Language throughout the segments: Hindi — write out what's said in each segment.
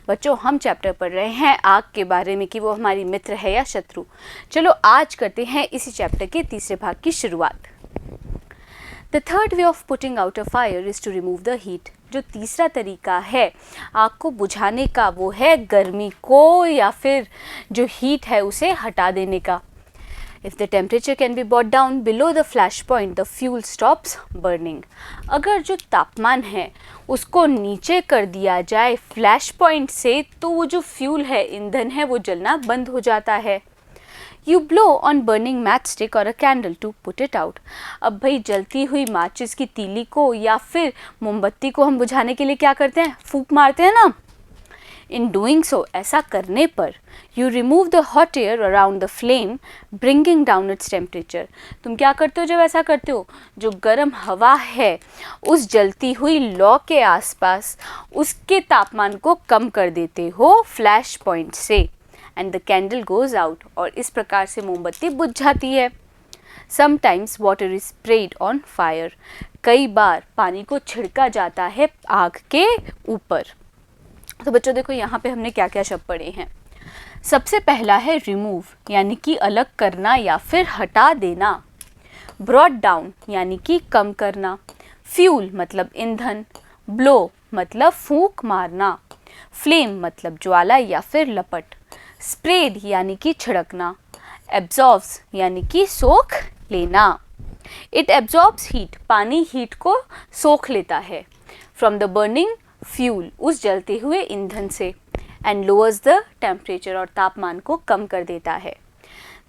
बच्चों हम चैप्टर पढ़ रहे हैं आग के बारे में कि वो हमारी मित्र है या शत्रु। चलो आज करते हैं इसी चैप्टर के तीसरे भाग की शुरुआत। The third way of putting out a fire is to remove the heat. जो तीसरा तरीका है आग को बुझाने का वो है गर्मी को या फिर जो हीट है उसे हटा देने का। If the temperature can be brought down below the flash point, the fuel stops burning. अगर जो तापमान है उसको नीचे कर दिया जाए फ्लैश पॉइंट से तो वो जो फ्यूल है, ईंधन है, वो जलना बंद हो जाता है। You blow on burning matchstick or a candle to put it out. अब भाई जलती हुई माचिस की तीली को या फिर मोमबत्ती को हम बुझाने के लिए क्या करते हैं, फूंक मारते हैं ना। In doing so, ऐसा करने पर you remove the hot air around the flame, bringing down its temperature. तुम क्या करते हो जब ऐसा करते हो, जो गर्म हवा है उस जलती हुई लौ के आसपास उसके तापमान को कम कर देते हो फ्लैश पॉइंट से, and the candle goes out, और इस प्रकार से मोमबत्ती बुझ जाती है। Sometimes water is sprayed on fire. कई बार पानी को छिड़का जाता है आग के ऊपर। तो बच्चों देखो यहाँ पे हमने क्या क्या शब्द पढ़े हैं। सबसे पहला है रिमूव यानी कि अलग करना या फिर हटा देना। ब्रॉट डाउन यानी कि कम करना। फ्यूल मतलब ईंधन। ब्लो मतलब फूंक मारना। फ्लेम मतलब ज्वाला या फिर लपट। स्प्रेड यानी कि छिड़कना। एब्जॉर्ब्स यानी कि सोख लेना। इट एब्जॉर्ब्स हीट, पानी हीट को सोख लेता है फ्रॉम द बर्निंग फ्यूल, उस जलते हुए ईंधन से, एंड लोअर्स द टेम्परेचर, और तापमान को कम कर देता है।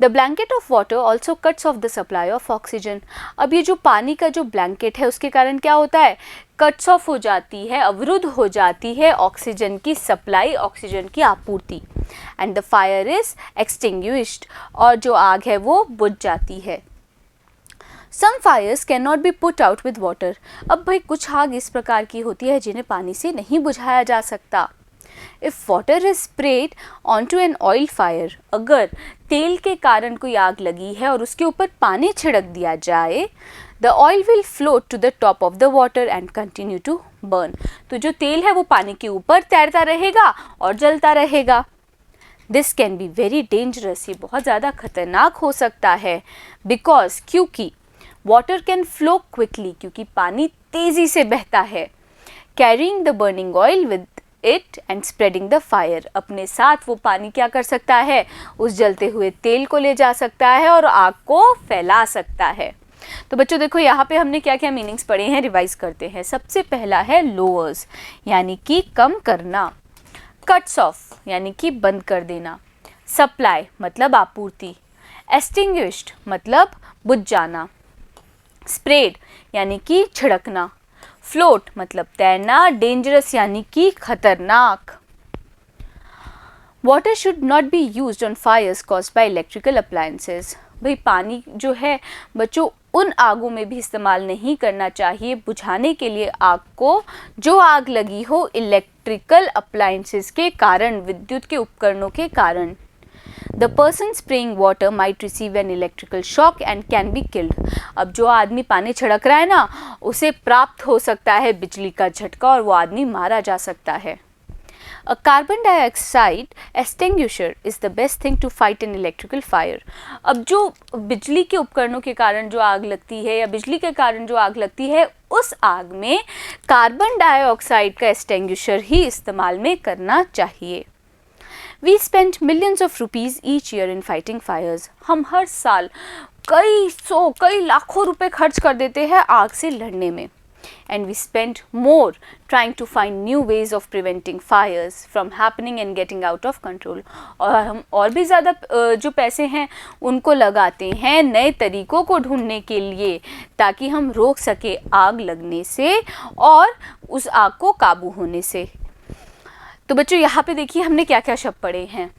The blanket of water also cuts of the supply of oxygen. अब ये जो पानी का जो ब्लैंकेट है उसके कारण क्या होता है, कट्स ऑफ हो जाती है, अवरुद्ध हो जाती है ऑक्सीजन की सप्लाई, ऑक्सीजन की आपूर्ति। And the fire is extinguished, और जो आग है वो बुझ जाती है। Some fires cannot be put out with water. अब भाई कुछ आग इस प्रकार की होती है जिन्हें पानी से नहीं बुझाया जा सकता। If water is sprayed onto an oil fire, अगर तेल के कारण कोई आग लगी है और उसके ऊपर पानी छिड़क दिया जाए, the oil will float to the top of the water and continue to burn. तो जो तेल है वो पानी के ऊपर तैरता रहेगा और जलता रहेगा। This can be very dangerous. ये बहुत ज़्यादा खतरनाक हो सकता है। Because क्योंकि वाटर कैन फ्लो क्विकली, क्योंकि पानी तेज़ी से बहता है। Carrying the burning oil with it and spreading the fire, अपने साथ वो पानी क्या कर सकता है, उस जलते हुए तेल को ले जा सकता है और आग को फैला सकता है। तो बच्चों देखो यहाँ पे हमने क्या क्या मीनिंग्स पढ़े हैं, रिवाइज करते हैं। सबसे पहला है लोअर्स यानी कि कम करना। कट्स ऑफ यानी कि बंद कर देना। सप्लाई मतलब आपूर्ति। एक्सटिंग्विश्ड मतलब बुझ जाना। स्प्रेड यानी कि छिड़कना। फ्लोट मतलब तैरना। डेंजरस यानी कि खतरनाक। Water should not be used on fires caused by electrical appliances. भाई पानी जो है बच्चों उन आगों में भी इस्तेमाल नहीं करना चाहिए बुझाने के लिए आग को जो आग लगी हो इलेक्ट्रिकल अप्लायंसेस के कारण, विद्युत के उपकरणों के कारण। The person spraying water might receive an electrical shock and can be killed. अब जो आदमी पानी छिड़क रहा है ना उसे प्राप्त हो सकता है बिजली का झटका और वो आदमी मारा जा सकता है। A carbon dioxide extinguisher is the best thing to fight an electrical fire. अब जो बिजली के उपकरणों के कारण जो आग लगती है या बिजली के कारण जो आग लगती है उस आग में कार्बन डाइऑक्साइड का एक्सटिंग्विशर ही इस्तेमाल में करना चाहिए। We spend millions of rupees each year in fighting fires. हम हर साल कई लाखों रुपए खर्च कर देते हैं आग से लड़ने में। And we spend more trying to find new ways of preventing fires from happening and getting out of control. और हम और भी ज़्यादा जो पैसे हैं उनको लगाते हैं नए तरीक़ों को ढूंढने के लिए ताकि हम रोक सके आग लगने से और उस आग को काबू होने से। तो बच्चों यहाँ पे देखिए हमने क्या क्या शब्द पढ़े हैं।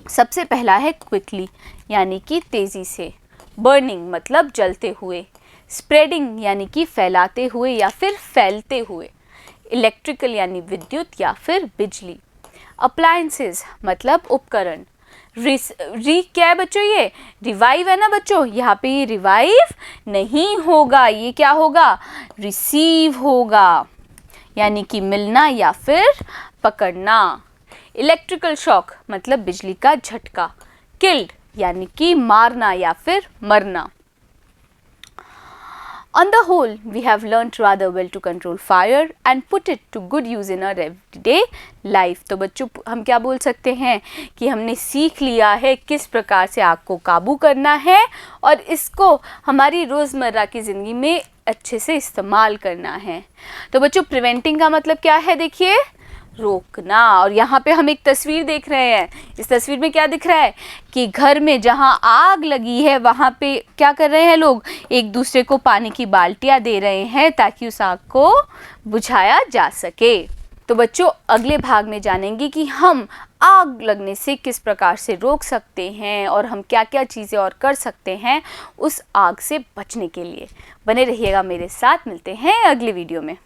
सबसे पहला है क्विकली यानी कि तेज़ी से। बर्निंग मतलब जलते हुए। स्प्रेडिंग यानी कि फैलाते हुए या फिर फैलते हुए। इलेक्ट्रिकल यानी विद्युत या फिर बिजली। अप्लायंसेस मतलब उपकरण। क्या है बच्चों, ये रिवाइव है ना बच्चों, यहाँ पे ये रिवाइव नहीं होगा, ये क्या होगा, रिसीव होगा, यानी कि मिलना या फिर पकड़ना। इलेक्ट्रिकल शॉक मतलब बिजली का झटका, किल्ड यानी कि मारना या फिर मरना। On the whole, we have learnt rather well to control fire and put it to good use in our everyday life। तो बच्चों हम क्या बोल सकते हैं कि हमने सीख लिया है किस प्रकार से आग को काबू करना है और इसको हमारी रोज़मर्रा की ज़िंदगी में अच्छे से इस्तेमाल करना है। तो बच्चों प्रिवेंटिंग का मतलब क्या है, देखिए रोकना। और यहाँ पे हम एक तस्वीर देख रहे हैं, इस तस्वीर में क्या दिख रहा है कि घर में जहाँ आग लगी है वहाँ पे क्या कर रहे हैं लोग, एक दूसरे को पानी की बाल्टियाँ दे रहे हैं ताकि उस आग को बुझाया जा सके। तो बच्चों अगले भाग में जानेंगे कि हम आग लगने से किस प्रकार से रोक सकते हैं और हम क्या क्या चीज़ें और कर सकते हैं उस आग से बचने के लिए। बने रहिएगा मेरे साथ, मिलते हैं अगले वीडियो में।